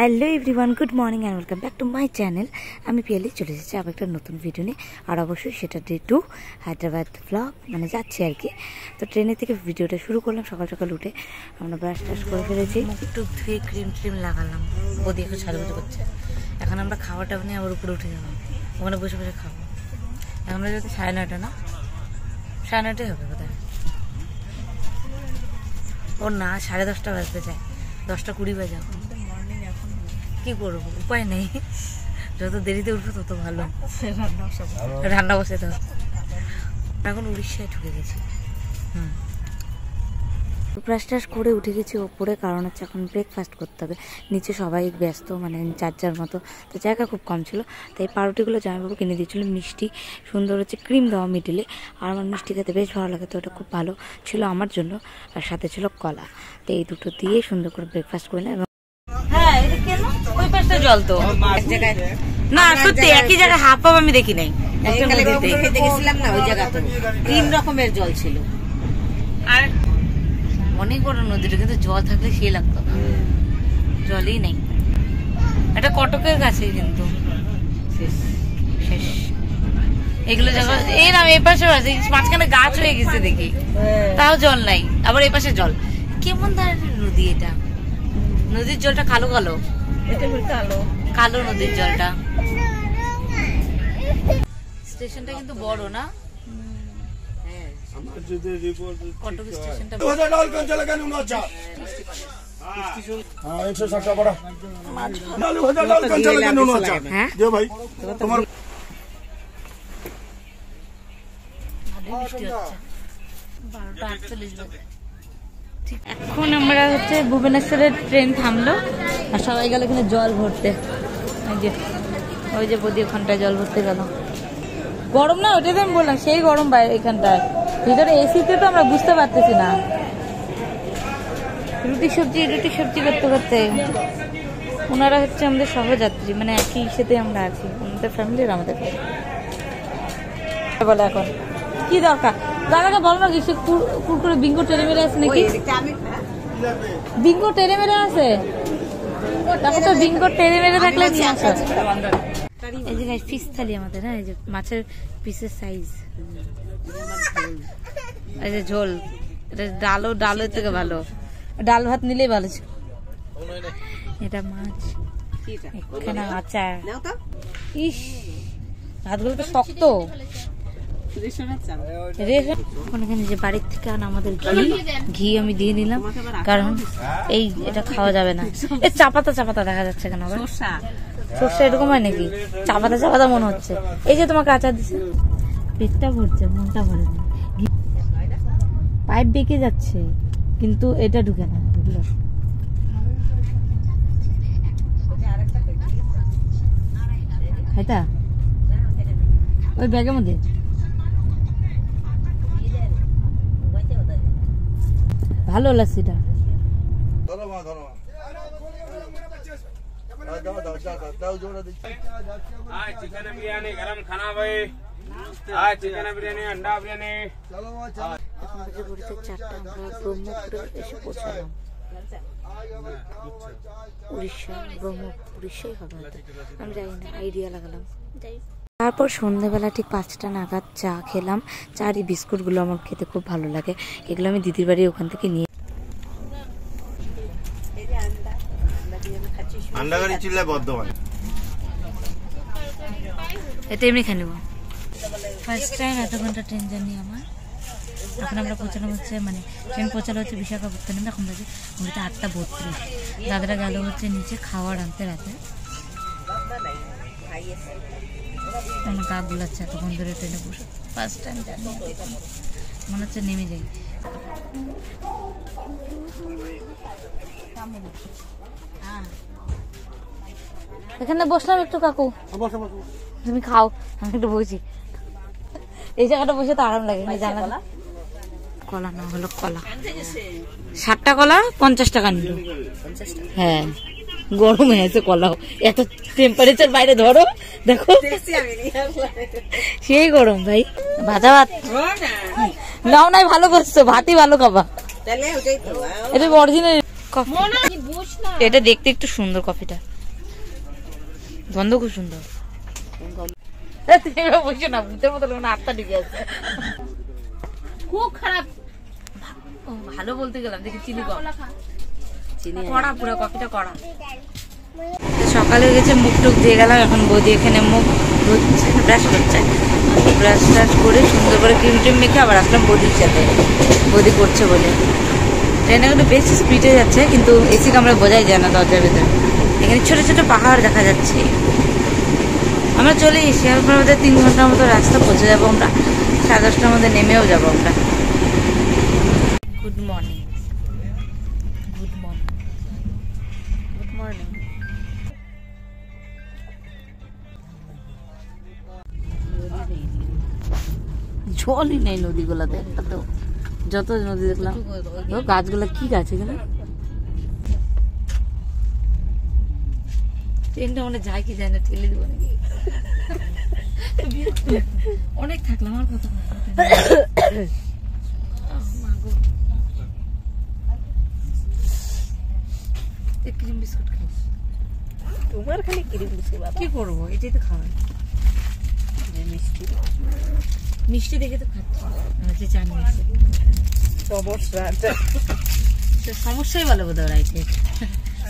Hello everyone, good morning and welcome back to my channel. আমি পিয়ালি চলে এসেছি আবার একটা নতুন ভিডিও নিয়ে, আর অবশ্যই সেটা ডে 2 হায়দ্রাবাদ ব্লগ, মানে যাচ্ছি আর কি। তো ট্রেনে থেকে ভিডিওটা শুরু করলাম। সকাল সকাল উঠে আমরা ব্রাশ টাশ করে ফেলেছি, একটু ধুয়ে ক্রিম ট্রিম লাগালাম। বদি এখন সাজুগুজু করছে। এখন আমরা খাওয়াটা নিয়ে আবার উপরে উঠে যাবো, ওখানে বসে বসে খাবো। এখন যদি 9:30 না 9:30 হবে বোধ হয়। ও না, 10:30 বাজতে চায়, 10:20 বাজে। এখন কি করবো, উপায় নেই। যত দেরিতে উঠবো তত ভালো, রান্না বসে তো। এখন উড়িষ্যায় ঢুকে গেছি। ব্রাশ টাশ করে উঠে গেছি ওপরে, কারণ হচ্ছে এখন ব্রেকফাস্ট করতে হবে। নিচে সবাই ব্যস্ত, মানে যার মতো, তো জায়গা খুব কম ছিল। তাই পাউরুটিগুলো জামাইবাবু কিনে দিয়েছিল, মিষ্টি সুন্দর হচ্ছে, ক্রিম দেওয়া মিডিলে। আর আমার মিষ্টি খেতে বেশ ভালো লাগে, তো ওটা খুব ভালো ছিল আমার জন্য। আর সাথে ছিল কলা। তো এই দুটো দিয়ে সুন্দর করে ব্রেকফাস্ট করে নেয়। জল তো এক জায়গায় না, সত্যি একই জায়গায় হাফ হাফ আমি দেখি নাই। গেছিলাম না, ওই জায়গা তো 3 রকমের জল ছিল। আর অনেক বড় নদীটা, কিন্তু জল থাকলে সেই লাগতো, জলই নেই। এটা কটকের কাছে, কিন্তু শেষ এগুলো জায়গা। এই না, এই পাশে আছে, মাঝখানে গাছ হয়ে গেছে দেখি, তাও জল নাই। আবার এই পাশে জল। কেমন ধরনের নদী এটা? নদীর জলটা কালো কালো, কালো নদীর জলটা। স্টেশনটা কিন্তু বড় না, কটক স্টেশনটা। এখন আমরা হচ্ছে ভুবনেশ্বরের ট্রেন থামলো, আর সবাই গেল এখানে জল ভরতে। ওই যে বদি ওখানটায় জল ভরতে গেল। গরম না, ওটাই তো আমি বললাম, সেই গরম বাইরে এখানটায়। ভিতরে এসিতে তো আমরা বুঝতে পারতেছি না। রুটি সবজি করতে করতে ওনারা হচ্ছে আমাদের সহযাত্রী, মানে একই সাথে আমরা আছি, ওনাদের ফ্যামিলির আমাদের বলে। এখন কি দরকার দাদাকে বলো না, কিছু কুরকুরে বিঙ্গো টেনে মেরে আছে নাকি? বিঙ্গো টেনে মেরে আছে, তারপর তো বিঙ্গো টেনে মেরে থাকলে নিয়ে আসো। এই যে ফিশ থালি আমাদের, হ্যাঁ, এই যে মাছের পিসের সাইজ, এই যে ঝোল। এটা ডালের থেকে ভালো, ডাল ভাত নিলেই ভালো ছিল। এটা মাছ, এখানে আচার। ইস, ভাতগুলো তো শক্ত। এখানে যে বাড়ির থেকে আনা আমাদের ঘি আমি দিয়ে নিলাম, কারণ এই এটা খাওয়া যাবে না। এই চাপাতা দেখা যাচ্ছে কেন? আবার সর্ষে এরকম হয় নাকি? চাপাতা মনে হচ্ছে। এই যে তোমাকে আচার দিচ্ছে, পেটটা ভরছে, মনটা ভরে না। পাইপ বেঁকে যাচ্ছে, কিন্তু এটা ঢুকে না, বুঝলো? এটা ওই ব্যাগের মধ্যে ভালো লাসিটা। चिकन बिरयानी गरम खाना भाई, चिकन बिरयानी अंडा बिरयानी। ব্রহ্মপুরে এসে পৌঁছালাম। উড়িষ্যা, উড়িষ্যাই হবে, আমি জানি না, আইডিয়া লাগালাম। তারপর সন্ধ্যেবেলা ঠিক 5টা নাগাদ চা খেলাম। চার এই বিস্কুটগুলো আমার খেতে খুব ভালো লাগে, এগুলো আমি দিদির বাড়ি ওখান থেকে নিয়ে। এটা এমনি খেয়ে নেবো। ফার্স্ট টাইম এত ঘন্টা ট্রেন জার্নি আমার। এখন আমরা পৌঁছালাম হচ্ছে, মানে ট্রেন পৌঁছালো হচ্ছে বিশাখাপত্তনম। এখন বাজে 8:32। দাদারা গেল হচ্ছে নিচে খাওয়ার আনতে রাতে। আমার গা গুলাচ্ছে এতক্ষণ ধরে ট্রেনে বসে। ফার্স্ট টাইম জার্নি, মনে হচ্ছে নেমে যাই। এখানে বসলাম একটু। কাকু তুমি খাও, আমি একটু বসি। এই জায়গাটা বসে তো আরাম লাগে। জানা কলা না হলো কলা, 60টা কলা 50 টাকা নিল। হ্যাঁ, গরম হয়ে আছে কলাও, এত টেম্পারেচার বাইরে। ধরো দেখো, সেই গরম ভাই। ভাজা ভাত নাও নাই, ভালো করছো, ভাতই ভালো খাবা। এটা অরিজিনাল কফি, এটা দেখতে একটু সুন্দর, কফিটা গন্ধ খুব সুন্দর। বসে না ভূতের মতো আত্মা ঢুকে আছে, খুব খারাপ। ভালো বলতে গেলাম, দেখি চিনি কড়া, পুরো কফিটা কড়া। সকালে গেছে, মুখ টুক দিয়ে গেলাম, এখন বৌদি এখানে মুখ ধুচ্ছে, ব্রাশ করছে, ব্রাশ ট্রাশ করে সুন্দর করে ক্রিম টিম মেখে আবার আসলাম বৌদির সাথে, বৌদি করছে বলে। ট্রেনে কিন্তু বেশি স্পিডে যাচ্ছে, কিন্তু এসি কামড়ে বোঝাই যায় না দরজার ভেতরে। এখানে ছোট ছোট পাহাড় দেখা যাচ্ছে। আমরা চলে এসেছি, আর আমাদের 3 ঘন্টার মতো রাস্তা পৌঁছে যাবো আমরা, 10:30টার মধ্যে নেমেও যাবো আমরা। Good morning, good morning, good morning. জলই নেই নদীগুলোতে একটা, তো যত নদী দেখলাম। গাছগুলো কি গাছ এগুলো? ট্রেনটা মনে যায় কি যায় না, ঠেলে দেবো নাকি? অনেক থাকলাম আর কথা। ক্রিম বিস্কুট খাই, তোমার খালি ক্রিম বিস্কুট। কি করবো, এটাই তো খাওয়াই। মিষ্টি মিষ্টি দেখে তো খাচ্ছি, জানি সমস্যাই বলে বোধ হয়।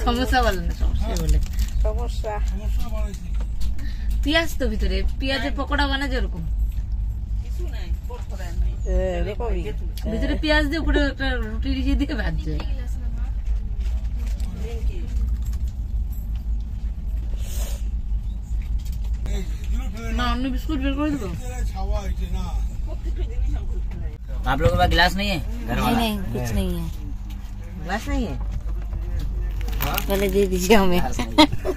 সমস্যা বলে না, সমস্যাই বলে। সমস্যা পেঁয়াজ তো ভিতরে, পেঁয়াজের পকোড়া বানায় যেরকম, ভিতরে পেঁয়াজ দিয়ে উপরে একটা রুটি দিয়ে ভাজছে। ना हमने बिस्कुट बिल्कुल दो। आप लोगों के पास गिलास नहीं है? नहीं नहीं कुछ नहीं है, गिलास नहीं है, पहले दे दीजिए हमें।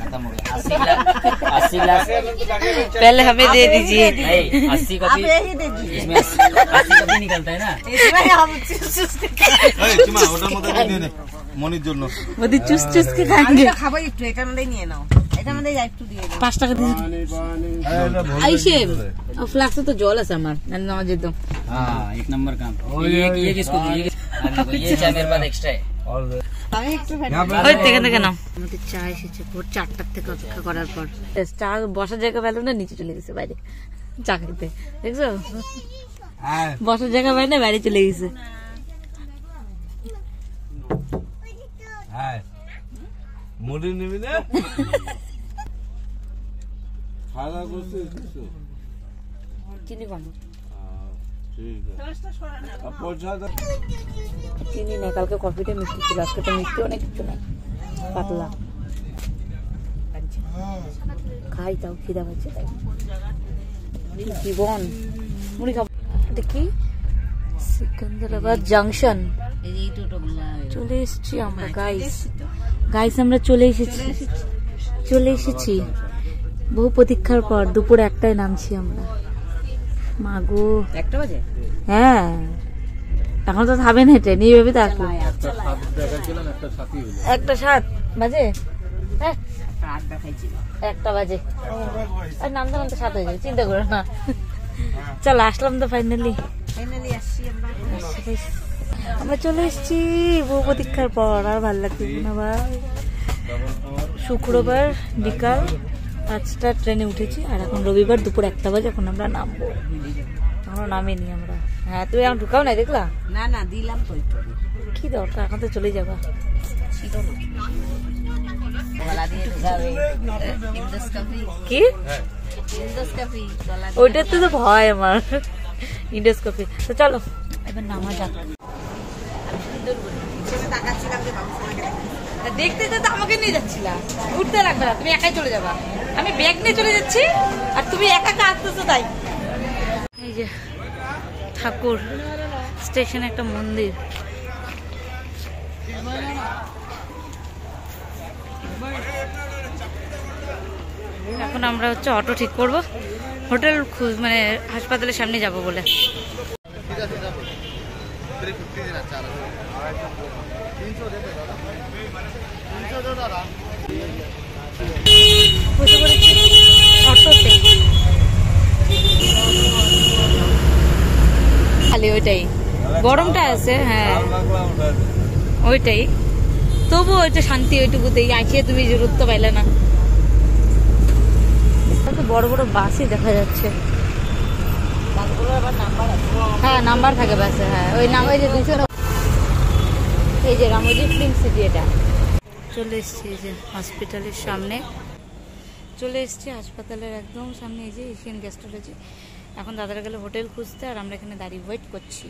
खत्म हो गया। 80 गिलास पहले हमें दे दीजिए। 80 कभी इसमें 80 कभी निकलता है ना, इसमें हम মনির জন্য মোদি চুস চুস কে খাएंगे। খাবো একটু, এটার মধ্যে নিয়ে নাও, এটার মধ্যে যা একটু দিয়ে দাও। 5 টাকা দিয়ে আইসে আর ফ্লাক্সে তো জল আছে আমার, না নাও যেত। हाँ एक नंबर काम। ये किसको ये चाय मेरे पास एक्स्ट्रा है। আমি একটু ওই থেকে থেকে নাও। আমাদের চা এসেছে ভোর 4টার থেকে অপেক্ষা করার পর। চা বসার জায়গা পেল না, নিচে চলে গেছে বাইরে চা খেতে, দেখছো? বসার জায়গা পাই না, বাইরে চলে গেছে। মুড়ি নিবি না? খাওয়া করছিস? চিনি কম, ঠিক আছে। চিনি নেই, কালকে কফিটা মিষ্টি ছিল, আজকে তো মিষ্টি অনেক কিছু নেই, পাতলা। খাই তাও খিদা পাচ্ছে, তাই জীবন। মুড়ি খাবো। এটা কি? সিকান্দারাবাদ জাংশন চলে এসেছি আমরা। গাইস আমরা চলে এসেছি বহু প্রতীক্ষার পর। দুপুর 1টায় নামছি আমরা। মা গো, 1টা বাজে? হ্যাঁ, এখন তো খাবেন হেঁটে, নিয়ে ভেবে তো আসলাম। 1:07 বাজে, হ্যাঁ 8টা খাইছিল, 1টা বাজে। আর নামতে নামতে 7 হয়ে যাবে, চিন্তা করো না। চল আসলাম তো ফাইনালি আসছি আমরা চলে এসেছি বহু প্রতীক্ষার পর। আর ভালো লাগছে না ভাই। শুক্রবার বিকাল 5টা ট্রেনে উঠেছি, আর এখন রবিবার দুপুর 1টা বাজে। এখন আমরা নামবো, এখনো নামিনি আমরা। হ্যাঁ তুমি এখন ঢুকাও নাই, দেখলা? না না দিলাম তো একটু। কি দরকার, এখন তো চলে যাবা। কি ওইটাতে তো ভয় আমার, ইন্ডোস্কোপি। তো চলো এবার নামা যাক। দেখতে তো আমাকে নিয়ে যাচ্ছিলা, উঠতে লাগবে না, তুমি একাই চলে যাবা। আমি ব্যাগ নিয়ে চলে যাচ্ছি আর তুমি একা একা আসতেছো, তাই। এই যে ঠাকুর স্টেশনে একটা মন্দির। এখন আমরা অটো ঠিক করব, হোটেল মানে হাসপাতালের সামনে যাব বলে। খালি ওইটাই, গরমটা আছে, হ্যাঁ ওইটাই। তবুও এটা শান্তি ওইটুকুতেই আসে, তুমি গুরুত্ব পাইলে না। বড় বড় বাসই দেখা যাচ্ছে। হ্যাঁ নাম্বার থাকে বাসে। হ্যাঁ ওই নাম্বার যে 200, এই যে রামোজি ফিল্ম সিটি, এটা চলে এসছি এই যে হসপিটালের সামনে চলে এসছি, হাসপাতালের একদম সামনে। এই যে এশিয়ান গ্যাস্ট্রোলজি। এখন দাদারা গেলে হোটেল খুঁজতে, আর আমরা এখানে দাঁড়িয়ে ওয়েট করছি।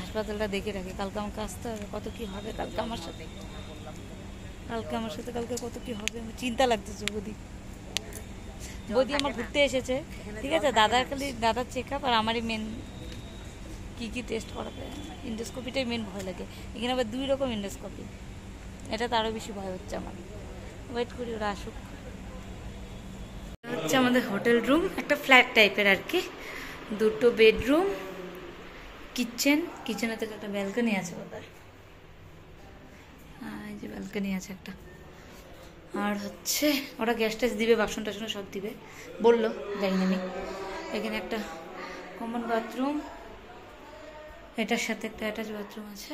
হাসপাতালটা দেখে রাখি, কালকে আমাকে আসতে হবে। কত কি হবে কালকে আমার সাথে, কালকে কত কি হবে আমার চিন্তা লাগতেছে। বৌদি আমার ঘুরতে এসেছে, ঠিক আছে। দাদার চেক আপ আর আমারই মেন কি টেস্ট করাবে। ইন্ডোস্কোপিটাই মেন ভয় লাগে। এখানে আবার 2 রকম ইন্ডোস্কোপি, এটা তো আরও বেশি ভয় হচ্ছে আমার। ওয়েট করি ওরা আসুক। হচ্ছে আমাদের হোটেল রুম, একটা ফ্ল্যাট টাইপের আর কি। 2টো বেডরুম, কিচেনে থেকে একটা ব্যালকনি আছে বোধহয়। এই যে ব্যালকনি আছে একটা। আর হচ্ছে ওরা গ্যাস ট্যাস দিবে, বাসন টাসন সব দিবে বললো, যাই না আমি। এখানে একটা কমন বাথরুম, এটার সাথে একটা অ্যাটাচ বাথরুম আছে।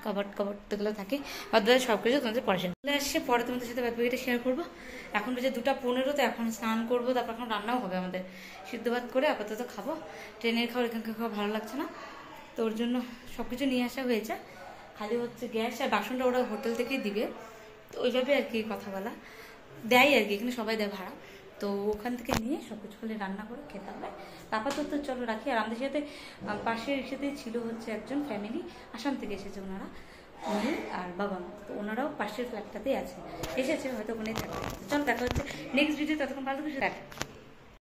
কভার যেগুলো থাকে অর্ধেক সব কিছু তোমাদের পরে আসছে। পরে তোমাদের সাথে বাকি শেয়ার করবো। এখন বেজে 2:15, তো এখন স্নান করবো, তারপর এখন রান্নাও হবে আমাদের। সিদ্ধ ভাত করে আপাতত খাবো। ট্রেনের খাবার এখানকার খাওয়া ভালো লাগছে না, তো ওর জন্য সব কিছু নিয়ে আসা হয়েছে। খালি হচ্ছে গ্যাস আর বাসনটা ওরা হোটেল থেকেই দিবে, তো ওইভাবে আর কি কথা বলা দেয় আর কি। এখানে সবাই দেয় ভাড়া, তো ওখান থেকে নিয়ে সব কিছু খালি রান্না করে খেতে হবে। আপাতত চলো রাখি। আর আমাদের সাথে পাশের সাথে ছিল হচ্ছে একজন ফ্যামিলি, আসাম থেকে এসেছে ওনারা, উনি আর বাবা মা, তো ওনারাও পাশের ফ্ল্যাটটাতেই এসেছে, হয়তো ওখানেই থাকবে। চলো দেখা হচ্ছে নেক্সট ভিডিও। ততক্ষণ ভালো কিছু দেখা।